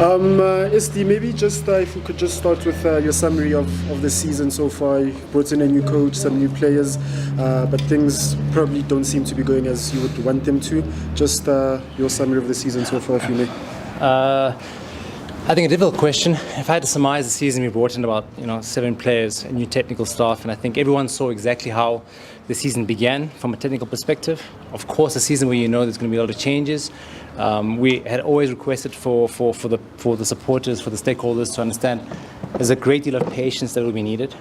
Esti, maybe just if we could just start with your summary of the season so far. You brought in a new coach, some new players, but things probably don't seem to be going as you would want them to. Just your summary of the season so far, if you may. I think a difficult question. If I had to surmise the season, we brought in about 7 players, a new technical staff, and I think everyone saw exactly how the season began from a technical perspective. Of course, a season where there's going to be a lot of changes. We had always requested for the supporters, for the stakeholders to understand there's a great deal of patience that will be needed.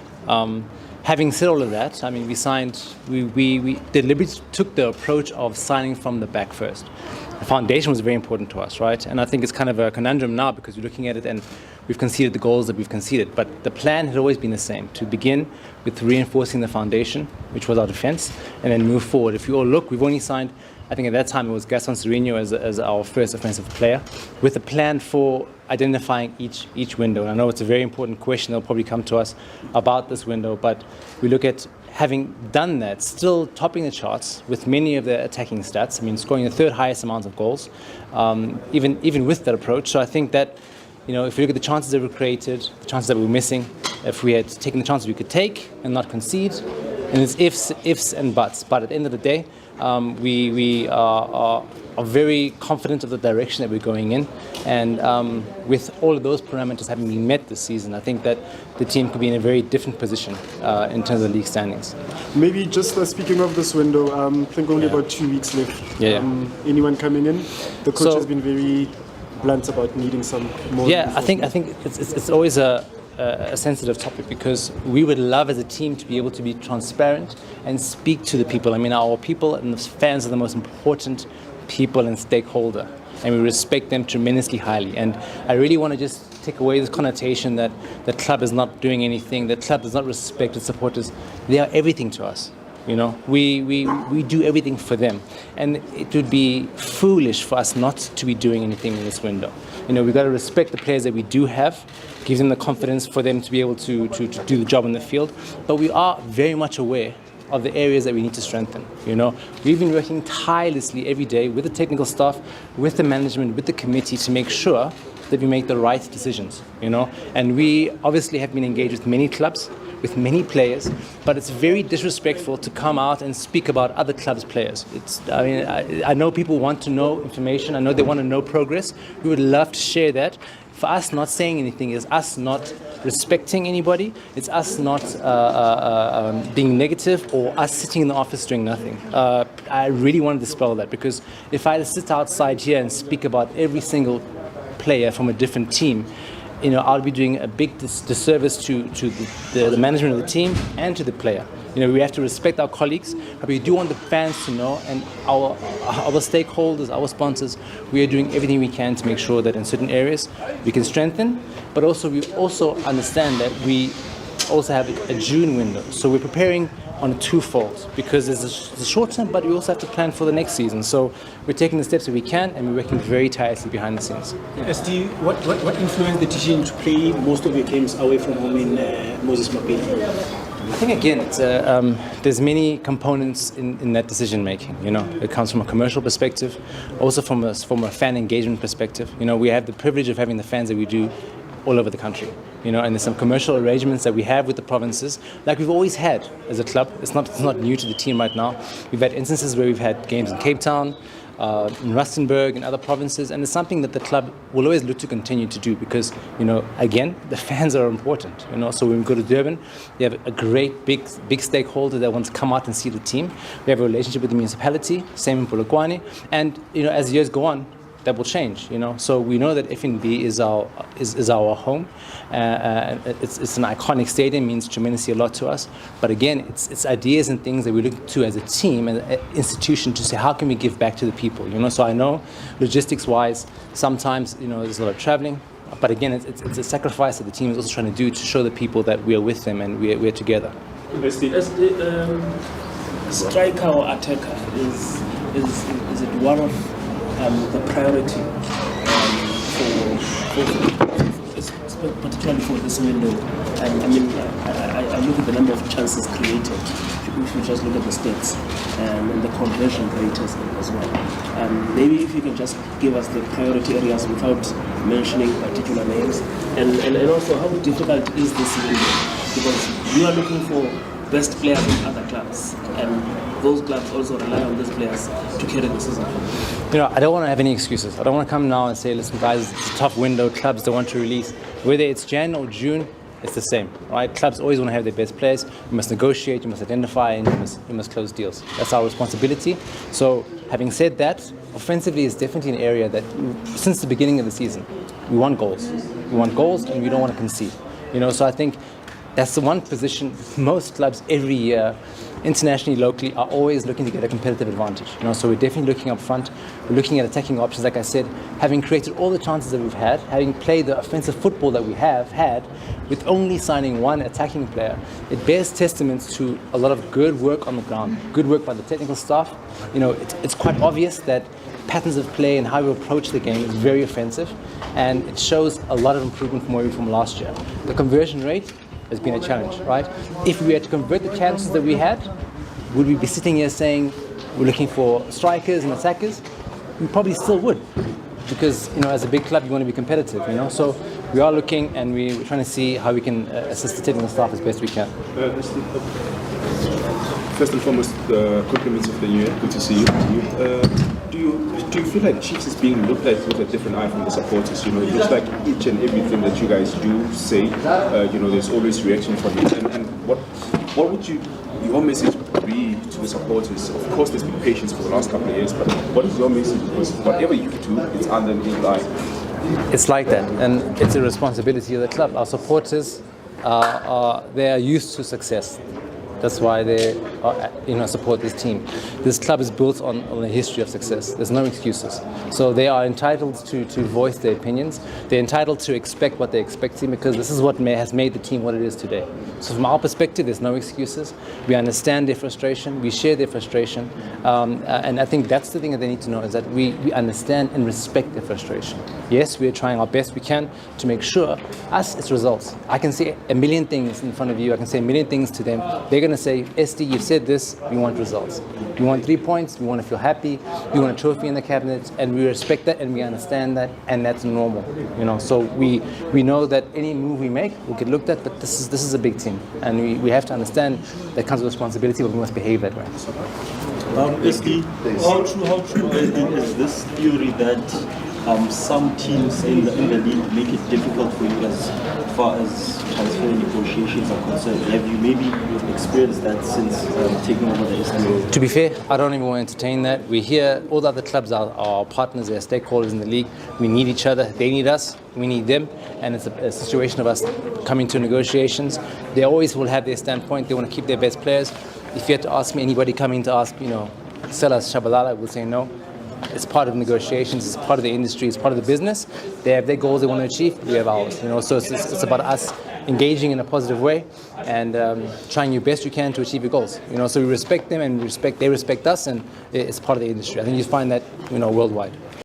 Having said all of that, I mean, we deliberately took the approach of signing from the back first. The foundation was very important to us, right? And I think it's kind of a conundrum now because we're looking at it and we've conceded the goals that we've conceded. But the plan had always been the same, to begin with reinforcing the foundation, which was our defense, and then move forward. If you all look, we've only signed, I think at that time it was Gaston Sereno as our first offensive player, with a plan for identifying each window. And I know it's a very important question that'll probably come to us about this window, but we look at having done that, still topping the charts with many of the attacking stats. I mean, scoring the third highest amount of goals, even with that approach. So I think that, if you look at the chances that were created, the chances that we were missing, if we had taken the chances we could take and not concede, and it's ifs and buts. But at the end of the day, we are very confident of the direction that we're going in. And with all of those parameters having been met this season, I think that the team could be in a very different position in terms of the league standings. Maybe just speaking of this window, I think only about 2 weeks left. Anyone coming in? The coach has been very blunt about needing some more. Yeah, I think it's always a sensitive topic because we would love as a team to be able to be transparent and speak to the people. I mean, our people and the fans are the most important people and stakeholder, and we respect them tremendously highly. And I really want to just take away this connotation that the club is not doing anything, the club does not respect its supporters. They are everything to us. We do everything for them, and it would be foolish for us not to be doing anything in this window. We've got to respect the players that we do have, give them the confidence for them to be able to do the job in the field. But we are very much aware of the areas that we need to strengthen. We've been working tirelessly every day with the technical staff, with the management, with the committee to make sure that we make the right decisions. And we obviously have been engaged with many clubs, with many players, but it's very disrespectful to come out and speak about other clubs' players. I know people want to know information. I know they want to know progress. We would love to share that. For us, not saying anything is us not respecting anybody. It's us not being negative or us sitting in the office doing nothing. I really want to dispel that, because if I sit outside here and speak about every single player from a different team, I'll be doing a big disservice to the management of the team and to the player. We have to respect our colleagues, but we do want the fans to know, and our stakeholders, our sponsors, we are doing everything we can to make sure that in certain areas we can strengthen, but also we also understand that we also have a June window. So we're preparing on a twofold, because there's a short term, but we also have to plan for the next season. So we're taking the steps that we can, and we're working very tirelessly behind the scenes. SD, what influenced the decision to play most of your games away from home in Moses Mabhida? I think again, it's there's many components in that decision making. It comes from a commercial perspective, also from a fan engagement perspective. We have the privilege of having the fans that we do all over the country. And there's some commercial arrangements that we have with the provinces, like we've always had as a club. It's not new to the team right now. We've had instances where we've had games in Cape Town, in Rustenburg and other provinces, and it's something that the club will always look to continue to do because, again, the fans are important. So when we go to Durban, we have a great big stakeholder that wants to come out and see the team. We have a relationship with the municipality, same in Polokwane, and as years go on, that will change, So we know that FNB is our home. It's an iconic stadium, means tremendously a lot to us. But again, it's ideas and things that we look to as a team and an institution to say, how can we give back to the people? So I know logistics-wise, sometimes there's a lot of traveling. But again, it's a sacrifice that the team is also trying to do to show the people that we are with them and we're together. As the striker or attacker, is it one of the priority particularly for this window? I look at the number of chances created. If you just look at the stats, and the conversion rate as well. Maybe if you can just give us the priority areas without mentioning particular names, and also how difficult is this window? Because you are looking for best players in other clubs, and those clubs also rely on these players to carry the season. You know, I don't want to have any excuses. I don't want to come now and say, listen, guys, it's a tough window. Clubs don't want to release. Whether it's Jan or June, it's the same, right? Clubs always want to have their best players. You must negotiate, you must identify, and you must close deals. That's our responsibility. So, having said that, offensively is definitely an area that, since the beginning of the season, we want goals. We want goals, and we don't want to concede. You know, so I think that's the one position most clubs every year, internationally, locally, are always looking to get a competitive advantage. You know, so we're definitely looking up front. We're looking at attacking options, like I said, having created all the chances that we've had, having played the offensive football that we have had, with only signing one attacking player. It bears testament to a lot of good work on the ground, good work by the technical staff. You know, it's quite obvious that patterns of play and how we approach the game is very offensive, and it shows a lot of improvement from where we were from last year. The conversion rate has been a challenge, right? If we had to convert the chances that we had, would we be sitting here saying we're looking for strikers and attackers? We probably still would, because, you know, as a big club, you want to be competitive, you know. So we are looking, and we're trying to see how we can assist the technical staff as best we can. First and foremost, compliments of the year. Good to see you. Do you feel like Chiefs is being looked at with a different eye from the supporters? You know, it looks like each and everything that you guys do say, you know, there's always reaction from it. And what would your message be to the supporters? Of course, there's been patience for the last couple of years, but what is your message? Because whatever you do, it's under the eagle eye. It's like that, and it's a responsibility of the club. Our supporters they are used to success. That's why they support this team. This club is built on a history of success. There's no excuses. So they are entitled to voice their opinions. They're entitled to expect what they're expecting, because this is what has made the team what it is today. So from our perspective, there's no excuses. We understand their frustration. We share their frustration. And I think that's the thing that they need to know, is that we understand and respect their frustration. Yes, we are trying our best we can to make sure it's results. I can say a million things in front of you. I can say a million things to them. They're going to say, SD, you've said this, we want results. We want 3 points, we want to feel happy, we want a trophy in the cabinet, and we respect that and we understand that, and that's normal. You know, so we know that any move we make will get looked at, but this is a big team, and we have to understand that comes with responsibility, but we must behave that way. SD, how true is this theory that some teams in the league make it difficult for you as far as transfer negotiations are concerned? Have you maybe experienced that since taking over the SD? To be fair, I don't even want to entertain that. We hear all the other clubs are our partners, they're stakeholders in the league. We need each other, they need us, we need them, and it's a situation of us coming to negotiations. They always will have their standpoint, they want to keep their best players. If you had to ask me, anybody coming to ask, sell us Shabalala, I would say no. It's part of negotiations, it's part of the industry, it's part of the business. They have their goals they want to achieve, we have ours. So it's about us engaging in a positive way and trying your best you can to achieve your goals. So we respect them and they respect us, and it's part of the industry. I think you find that worldwide.